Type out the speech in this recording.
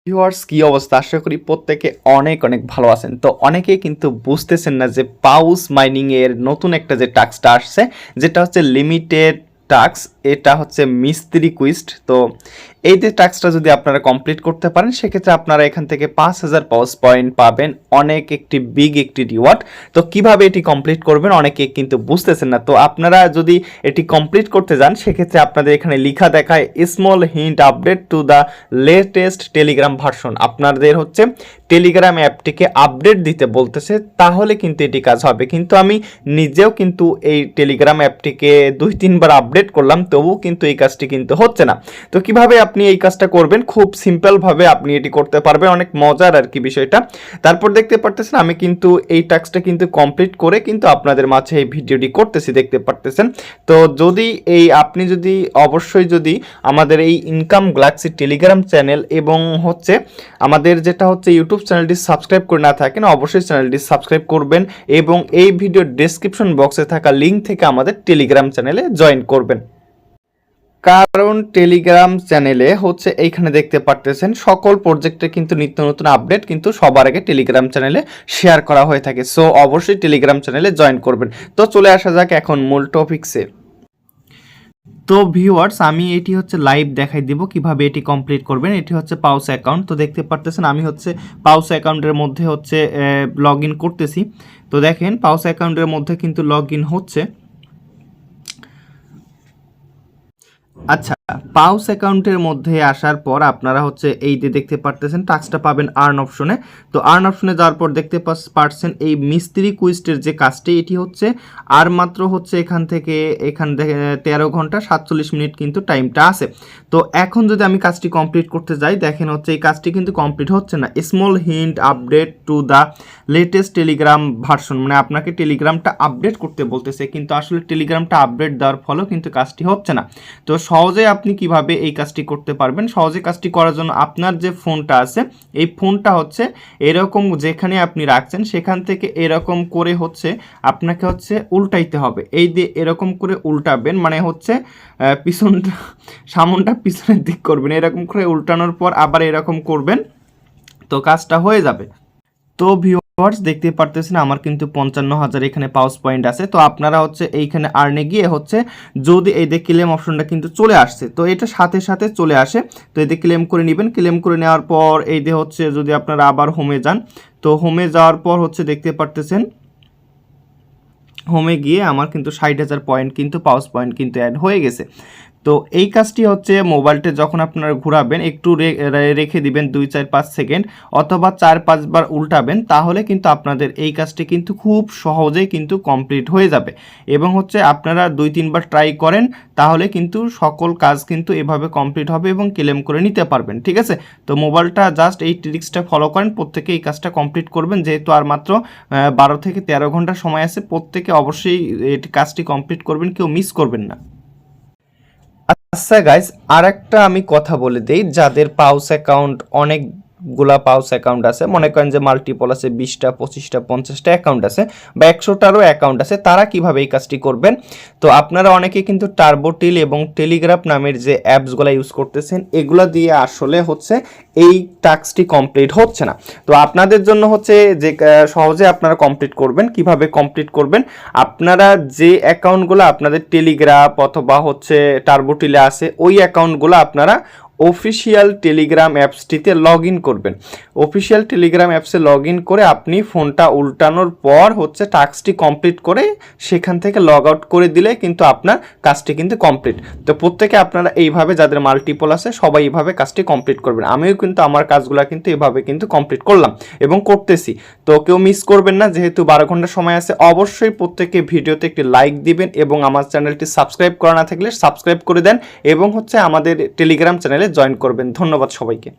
Viewers কি অবস্থা? আশা করি প্রত্যেকে অনেক অনেক ভালো আছেন। তো অনেকেই কিন্তু বুঝতেছেন না যে পাউস মাইনিং এর নতুন একটা যে টাস্কটা আসছে, যেটা হচ্ছে লিমিটেড টাস্ক। এটা হচ্ছে মিস্ত্রি কুইস্ট। তো এই যে টাস্কটা যদি আপনারা কমপ্লিট করতে পারেন, সেক্ষেত্রে আপনারা এখান থেকে 5000 পাউস পয়েন্ট পাবেন, অনেক একটি বিগ একটি রিওয়ার্ড। তো কিভাবে এটি কমপ্লিট করবেন অনেকে কিন্তু বুঝতেছেন না। তো আপনারা যদি এটি কমপ্লিট করতে যান, সেক্ষেত্রে আপনাদের এখানে লেখা দেখায় small hint update to the latest Telegram version. আপনাদের হচ্ছে টেলিগ্রাম অ্যাপটিকে আপডেট দিতে বলতেছে, তাহলে কিন্তু এটি কাজ হবে। কিন্তু আমি নিজেও কিন্তু এই টেলিগ্রাম অ্যাপটিকে 2-3 বার আপডেট করলাম, তবুও কিন্তু এই কাজটি কিন্তু হচ্ছে না। তো কিভাবে আপনি এই কাজটা করবেন, খুব সিম্পলভাবে আপনি এটি করতে পারবেন, অনেক মজার আর কি বিষয়টা। তারপর দেখতে পারতেছেন আমি কিন্তু এই টাস্কটা কিন্তু কমপ্লিট করে কিন্তু আপনাদের মাঝে এই ভিডিওটি করতেছি, দেখতে পারতেছেন। তো যদি আপনি যদি অবশ্যই যদি আমাদের এই ইনকাম গ্যালাক্সি টেলিগ্রাম চ্যানেল এবং হচ্ছে আমাদের যেটা হচ্ছে ইউটিউব চ্যানেলটি সাবস্ক্রাইব করে না থাকেন, অবশ্যই চ্যানেলটি সাবস্ক্রাইব করবেন এবং এই ভিডিওর ডেসক্রিপশন বক্সে থাকা লিঙ্ক থেকে আমাদের টেলিগ্রাম চ্যানেলে জয়েন করবেন। কারণ টেলিগ্রাম চ্যানেলে হচ্ছে এইখানে দেখতে পারতেছেন সকল প্রজেক্টে কিন্তু নিত্য নতুন আপডেট কিন্তু সবার আগে টেলিগ্রাম চ্যানেলে শেয়ার করা হয়ে থাকে। সো অবশ্যই টেলিগ্রাম চ্যানেলে জয়েন করবেন। তো চলে আসা যাক এখন মূল টপিকসে। তো ভিউয়ার্স, আমি এটি হচ্ছে লাইভ দেখাই দিব কিভাবে এটি কমপ্লিট করবেন। এটি হচ্ছে পাউস অ্যাকাউন্ট। তো দেখতে পারতেছেন আমি হচ্ছে পাউস অ্যাকাউন্টের মধ্যে হচ্ছে লগ ইন করতেছি। তো দেখেন পাউস অ্যাকাউন্টের মধ্যে কিন্তু লগ ইন হচ্ছে। আচ্ছা, পাউস অ্যাকাউন্টের মধ্যে আসার পর আপনারা হচ্ছে এই যে দেখতে পারতেছেন টাস্কটা পাবেন আর্ন অপশনে। তো আর্ন অপশনে যাওয়ার পর দেখতে পাচ্ছেন এই মিস্ত্রি কুইস্টের যে কাজটি, এটি হচ্ছে আর মাত্র হচ্ছে এখান থেকে 13 ঘন্টা 47 মিনিট কিন্তু টাইমটা আছে। তো এখন যদি আমি কাজটি কমপ্লিট করতে যাই, দেখেন হচ্ছে এই কাজটি কিন্তু কমপ্লিট হচ্ছে না। Small hint update to the latest Telegram version, মানে আপনাকে টেলিগ্রামটা আপডেট করতে বলতেছে, কিন্তু আসলে টেলিগ্রামটা আপডেট দেওয়ার ফলেও কিন্তু কাজটি হচ্ছে না। তো সহজে আপনি কিভাবে এই কাজটি করতে পারবেন, সহজে কাজটি করার জন্য আপনার যে ফোনটা আছে, এই ফোনটা হচ্ছে এরকম যেখানে আপনি রাখছেন সেখান থেকে এরকম করে হচ্ছে আপনাকে হচ্ছে উল্টাইতে হবে। এই দিয়ে এরকম করে উল্টাবেন, মানে হচ্ছে পিছনটা সামনটা পিছনের দিক করবেন, এরকম করে উল্টানোর পর আবার এরকম করবেন, তো কাজটা হয়ে যাবে। তো ভিউয়ার্স দেখতে পারতেছেন আমার কিন্তু 55,000 এখানে পাউস পয়েন্ট আছে। তো আপনারা হচ্ছে এইখানে আর্নে গিয়ে হচ্ছে যদি এই যে ক্লেম অপশনটা কিন্তু চলে আসছে, তো এটা সাথে সাথে চলে আসে। তো এই যে ক্লেম করে নেবেন, ক্লেম করে নেওয়ার পর এই যে হচ্ছে যদি আপনারা আবার হোমে যান, তো হোমে যাওয়ার পর হচ্ছে দেখতে পারতেছেন হোমে গিয়ে আমার কিন্তু 60,000 পয়েন্ট কিন্তু পাউস পয়েন্ট কিন্তু অ্যাড হয়ে গেছে। তো এই কাজটি হচ্ছে মোবাইলটা যখন আপনারা ঘোরাবেন একটু রেখে দিবেন 2-4-5 সেকেন্ড, অথবা 4-5 বার উল্টাবেন, তাহলে কিন্তু আপনাদের এই কাজটি কিন্তু খুব সহজেই কিন্তু কমপ্লিট হয়ে যাবে। এবং হচ্ছে আপনারা 2-3 বার ট্রাই করেন, তাহলে কিন্তু সকল কাজ কিন্তু এভাবে কমপ্লিট হবে এবং ক্লেম করে নিতে পারবেন। ঠিক আছে, তো মোবাইলটা জাস্ট এই ট্রিক্সটা ফলো করেন, প্রত্যেকে এই কাজটা কমপ্লিট করবেন। যেহেতু আর মাত্র 12 থেকে 13 ঘন্টা সময় আছে, প্রত্যেকে অবশ্যই এই কাজটি কমপ্লিট করবেন, কেউ মিস করবেন না। আচ্ছা গাইস, আর একটা আমি কথা বলে দেই, যাদের পাউস অ্যাকাউন্ট অনেকগুলা পাউস অ্যাকাউন্ট আছে, মনে করেন যে মাল্টিপল আছে, 20টা 25টা 50টা অ্যাকাউন্ট আছে বা 100টারও অ্যাকাউন্ট আছে, তারা কিভাবে এই কাজটি করবেন। তো আপনারা অনেকে কিন্তু টার্বোটিল এবং টেলিগ্রাফ নামের যে অ্যাপসগুলো ইউজ করতেছেন, এগুলা দিয়ে আসলে হচ্ছে এই টাস্কটি কমপ্লিট হচ্ছে না। তো আপনাদের জন্য হচ্ছে যে সহজে আপনারা কমপ্লিট করবেন, কিভাবে কমপ্লিট করবেন, আপনারা যে অ্যাকাউন্টগুলো আপনাদের টেলিগ্রাফ অথবা হচ্ছে টার্বোটিলে আছে, ওই অ্যাকাউন্টগুলো আপনারা অফিসিয়াল টেলিগ্রাম অ্যাপসটিতে লগ ইন করবেন। অফিসিয়াল টেলিগ্রাম অ্যাপসে লগ ইন করে আপনি ফোনটা উল্টানোর পর হচ্ছে টাস্কটি কমপ্লিট করে সেখান থেকে লগ আউট করে দিলে কিন্তু আপনার কাজটি কিন্তু কমপ্লিট। তো প্রত্যেকে আপনারা এইভাবে, যাদের মাল্টিপল আছে সবাই এইভাবে কাজটি কমপ্লিট করবেন। আমিও কিন্তু আমার কাজগুলো কিন্তু এভাবে কিন্তু কমপ্লিট করলাম এবং করতেছি। তো কেউ মিস করবেন না, যেহেতু 12 ঘন্টা সময় আছে। অবশ্যই প্রত্যেকে ভিডিওতে একটি লাইক দিবেন এবং আমার চ্যানেলটি সাবস্ক্রাইব করা না থাকলে সাবস্ক্রাইব করে দেন এবং হচ্ছে আমাদের টেলিগ্রাম চ্যানেলে জয়েন করবেন। ধন্যবাদ সবাইকে।